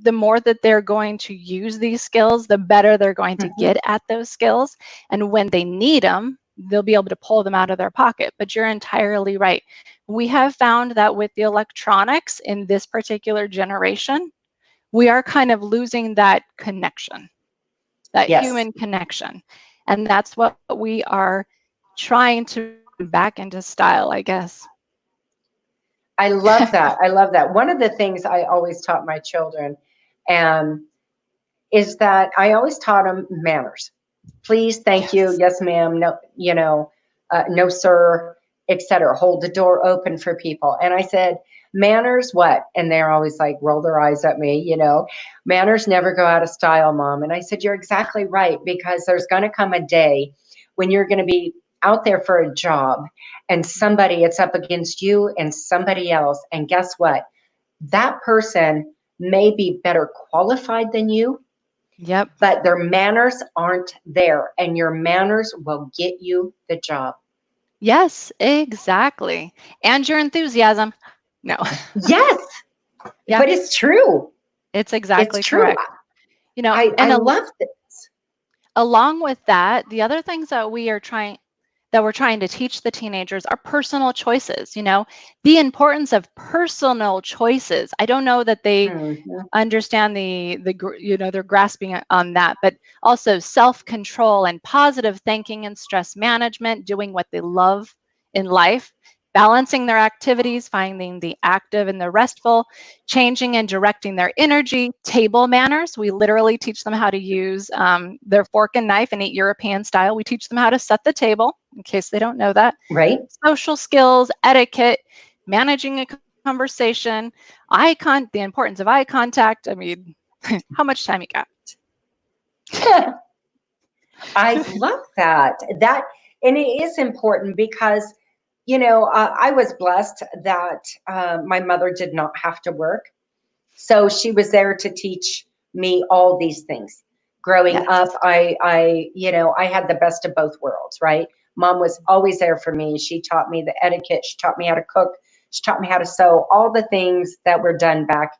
the more that they're going to use these skills, the better they're going to Mhm. get at those skills. And when they need them, they'll be able to pull them out of their pocket. But you're entirely right. We have found that with the electronics in this particular generation, we are kind of losing that connection, that Yes. human connection. And that's what we are trying to bring back into style, I guess. I love that. I love that. One of the things I always taught my children is that I always taught them manners. Please, thank you, Yes. yes, ma'am, no, no, sir, etc. Hold the door open for people. And I said, manners, what? And they're always like, roll their eyes at me. Manners never go out of style, mom. And I said, you're exactly right, because there's going to come a day when you're going to be out there for a job and somebody, it's up against you and somebody else. And guess what? That person may be better qualified than you, Yep. but their manners aren't there, and your manners will get you the job. Yes, exactly. And your enthusiasm. No. Yes, Yeah. but it's true. It's exactly It's true. correct. You know, I love this. along with that, the other things that we're trying to teach the teenagers are personal choices, the importance of personal choices. I don't know that they Mhm. understand they're grasping on that, but also self-control and positive thinking and stress management, doing what they love in life, balancing their activities, finding the active and the restful, changing and directing their energy, table manners. We literally teach them how to use their fork and knife and eat European style. We teach them how to set the table, in case they don't know that. Right? Social skills, etiquette, managing a conversation, the importance of eye contact. I mean, how much time you got? I love that. And it is important because, I was blessed that my mother did not have to work. So she was there to teach me all these things. Growing Yes. up, I had the best of both worlds, right? Mom was always there for me. She taught me the etiquette. She taught me how to cook. She taught me how to sew, all the things that were done back,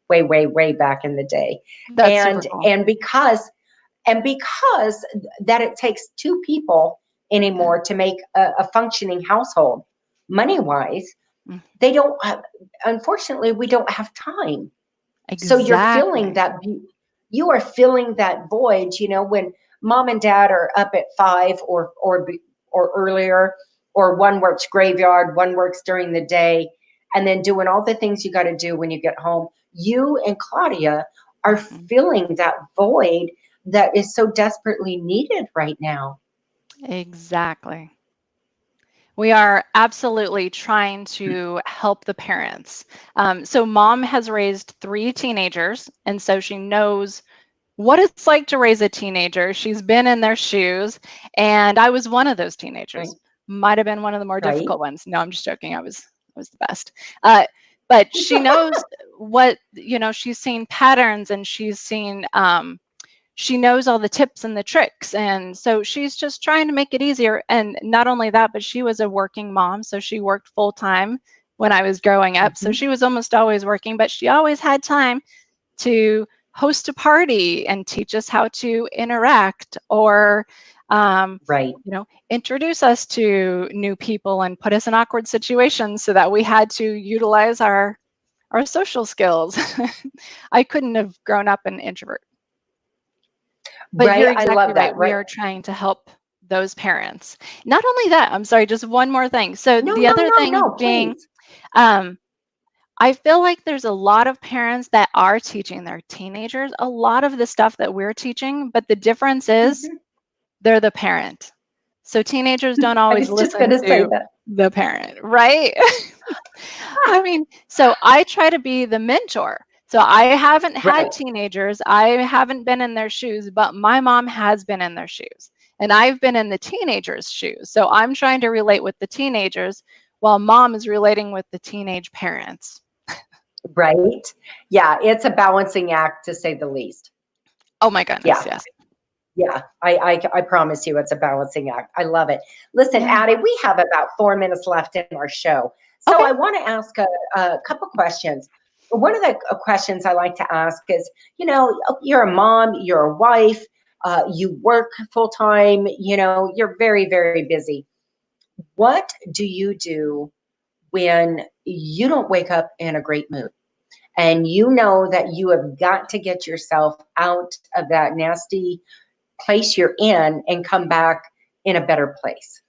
way, way, way back in the day. That's super And cool. because that it takes two people anymore to make a functioning household, money wise, Mhm. they don't unfortunately, we don't have time. So Exactly. you are filling that void, when mom and dad are up at 5 or earlier, or one works graveyard, one works during the day, and then doing all the things you got to do when you get home. You and Claudia are Mhm. filling that void that is so desperately needed right now. Exactly. We are absolutely trying to help the parents. So mom has raised 3 teenagers, and so she knows what it's like to raise a teenager. She's been in their shoes, and I was one of those Right? teenagers. Might have been one of the more Right? difficult ones. No, I'm just joking. I was the best. But she knows what, she's seen patterns, and she knows all the tips and the tricks. And so she's just trying to make it easier. And not only that, but she was a working mom. So she worked full time when I was growing up. So Mhm. she was almost always working, but she always had time to host a party and teach us how to interact, or Right. introduce us to new people and put us in awkward situations, so that we had to utilize our social skills. I couldn't have grown up an introvert. But Right. you're I exactly love right. that. We Right. are trying to help those parents. Not only that, I'm sorry, just one more thing. So No, the no, other no, thing no, being, please. um, I feel like there's a lot of parents that are teaching their teenagers a lot of the stuff that we're teaching, but the difference is Mhm. they're the parent. So teenagers don't I always was just listen going to say to that. the parent, right? I mean, so I try to be the mentor. So I haven't had Right. teenagers, I haven't been in their shoes, but my mom has been in their shoes. And I've been in the teenagers' shoes. So I'm trying to relate with the teenagers while mom is relating with the teenage parents. Right. Yeah. It's a balancing act, to say the least. Oh my goodness, Yeah. yes. Yeah. I promise you it's a balancing act. I love it. Listen, Yeah. Addie, we have about 4 minutes left in our show. So Okay. I want to ask a couple questions. One of the questions I like to ask is, you're a mom, you're a wife, you work full time, you're very, very busy. What do you do when you don't wake up in a great mood? And you know that you have got to get yourself out of that nasty place you're in and come back in a better place.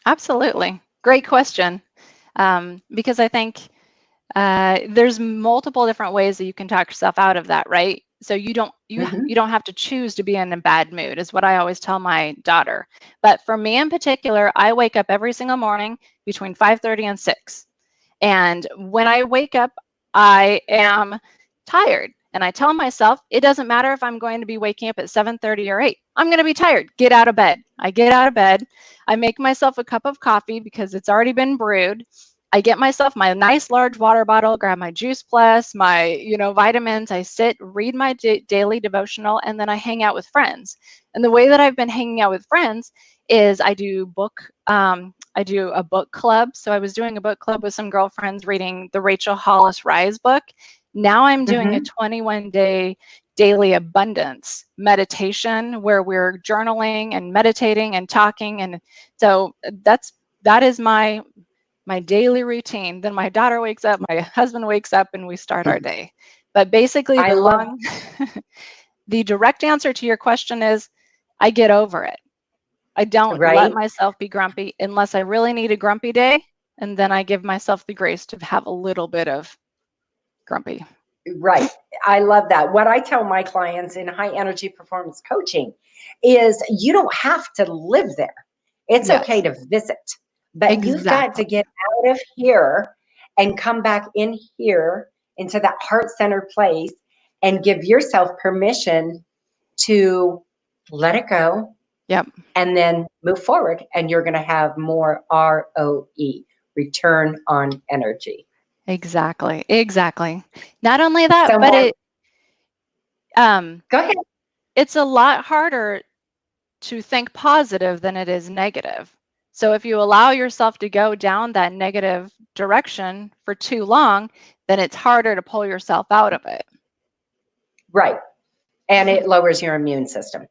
Absolutely. Great question. Because I think there's multiple different ways that you can talk yourself out of that, right? So you Hmm. don't have to choose to be in a bad mood, is what I always tell my daughter. But for me in particular, I wake up every single morning between 5:30 and 6. And when I wake up, I am tired. And I tell myself, it doesn't matter if I'm going to be waking up at 7:30 or 8. I'm going to be tired. Get out of bed. I get out of bed. I make myself a cup of coffee because it's already been brewed. I get myself my nice large water bottle, grab my Juice Plus, my, vitamins. I sit, read my daily devotional, and then I hang out with friends. And the way that I've been hanging out with friends is I do a book club. So I was doing a book club with some girlfriends reading the Rachel Hollis Rise book. Now I'm doing a 21-day daily abundance meditation where we're journaling and meditating and talking. And so that is my daily routine. Then my daughter wakes up, my husband wakes up, and we start our day. But basically the direct answer to your question is I get over it. I don't let myself be grumpy unless I really need a grumpy day. And then I give myself the grace to have a little bit of grumpy. Right. I love that. What I tell my clients in high energy performance coaching is you don't have to live there. It's okay to visit, but you've got to get out of here and come back in here into that heart-centered place and give yourself permission to let it go. Yep. And then move forward, and you're going to have more ROE, return on energy. Exactly. Not only that, So but go ahead. It's a lot harder to think positive than it is negative. So if you allow yourself to go down that negative direction for too long, then it's harder to pull yourself out of it. Right. And it lowers your immune system.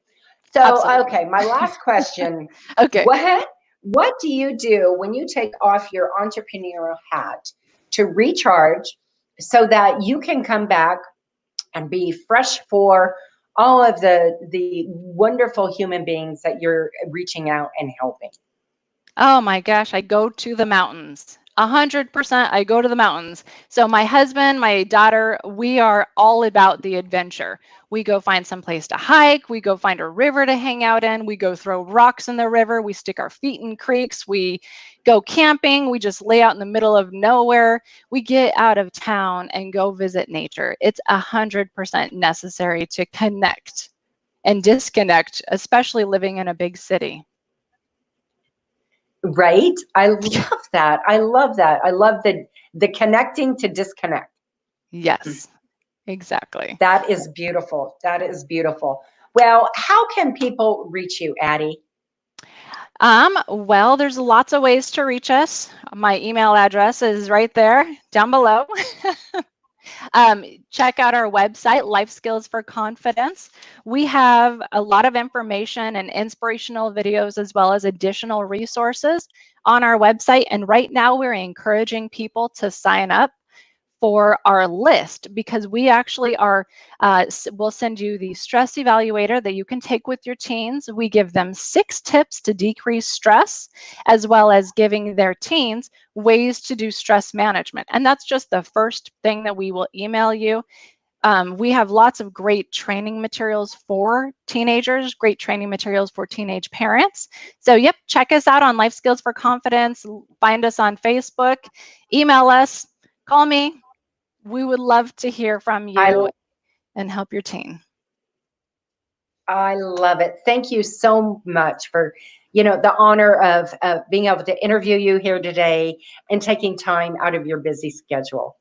So, Absolutely. okay, my last question. Okay. What do you do when you take off your entrepreneurial hat to recharge so that you can come back and be fresh for all of the wonderful human beings that you're reaching out and helping? Oh my gosh, I go to the mountains. 100% I go to the mountains. So my husband, my daughter, we are all about the adventure. We go find some place to hike. We go find a river to hang out in. We go throw rocks in the river. We stick our feet in creeks. We go camping. We just lay out in the middle of nowhere. We get out of town and go visit nature. It's 100% necessary to connect and disconnect, especially living in a big city. Right. I love that. I love the connecting to disconnect. Yes, exactly. That is beautiful. Well, how can people reach you, Addie? Well, there's lots of ways to reach us. My email address is right there down below. Check out our website, Life Skills for Confidence. We have a lot of information and inspirational videos as well as additional resources on our website. And right now we're encouraging people to sign up for our list because we actually are, we'll send you the stress evaluator that you can take with your teens. We give them 6 tips to decrease stress, as well as giving their teens ways to do stress management. And that's just the first thing that we will email you. We have lots of great training materials for teenagers, great training materials for teenage parents. So yep, check us out on Life Skills for Confidence. Find us on Facebook, email us, call me. We would love to hear from you and help your teen. I love it. Thank you so much for, the honor of being able to interview you here today and taking time out of your busy schedule.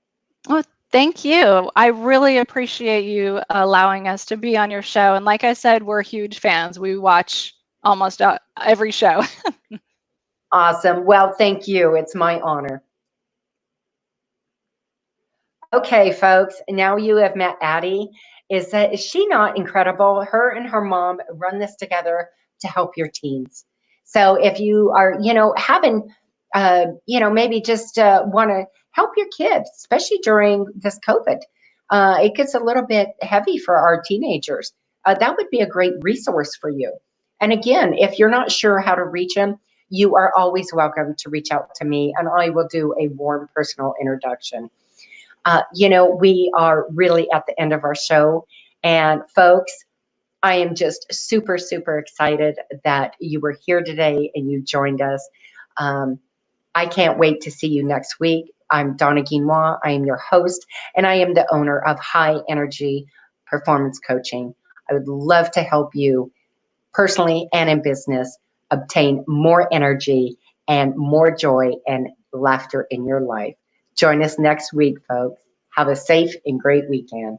Well, thank you. I really appreciate you allowing us to be on your show. And like I said, we're huge fans. We watch almost every show. Awesome. Well, thank you. It's my honor. Okay, folks, now you have met Addie. Is she not incredible? Her and her mom run this together to help your teens. So if you are, having, maybe just want to help your kids, especially during this COVID, it gets a little bit heavy for our teenagers. That would be a great resource for you. And again, if you're not sure how to reach them, you are always welcome to reach out to me, and I will do a warm personal introduction. We are really at the end of our show. And folks, I am just super, super excited that you were here today and you joined us. I can't wait to see you next week. I'm Donna Guinois. I am your host, and I am the owner of High Energy Performance Coaching. I would love to help you personally and in business obtain more energy and more joy and laughter in your life. Join us next week, folks. Have a safe and great weekend.